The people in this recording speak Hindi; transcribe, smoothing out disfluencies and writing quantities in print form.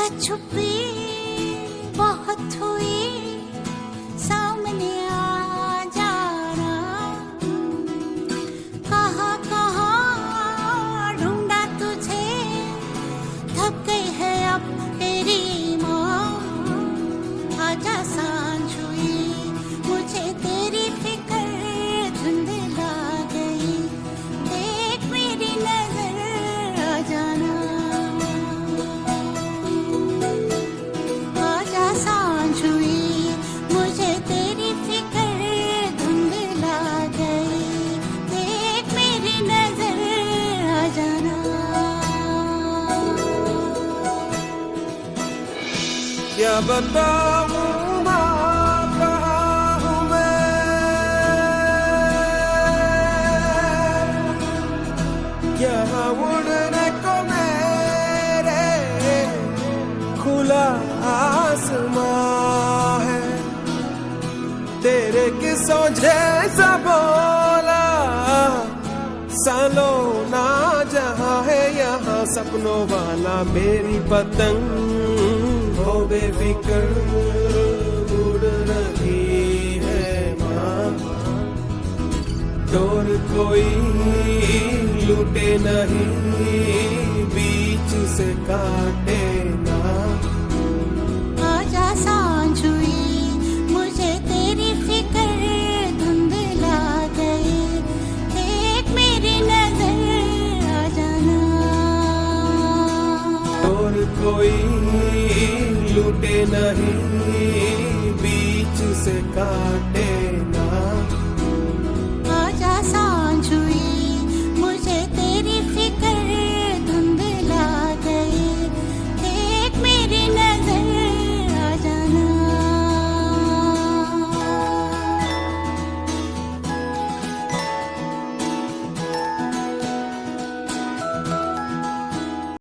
छुपा छुपी बहुत हुई, सामने आ जाना। कहाँ कहाँ ढूंढा तुझे, थक गई है अब तेरी माँ। आजा सांझ हुई, मुझे तेरी फिक्र धुंधला गई। देख मेरी नजर आ जाना। आजा सांझ हुई, मुझे तेरी फिक्र धुंधला गई। देख मेरी नजर आ जाना। क्या बताऊं माँ, कहाँ हूँ मैं, यहाँ उड़ने को मेरे खुला आसमां है। तेरे किस्सों जैसा बोला सालों ना जहाँ है, यहाँ सपनों वाला मेरी पतंग हो बेफिक्र उड़ रही है माँ। डोर कोई लूटे नहीं, बीच से काटे ना। आजा सांझ हुई, मुझे तेरी फिक्र धुंधला गई। देख मेरी नजर आ जाना। डोर कोई लूटे नहीं, बीच से काटे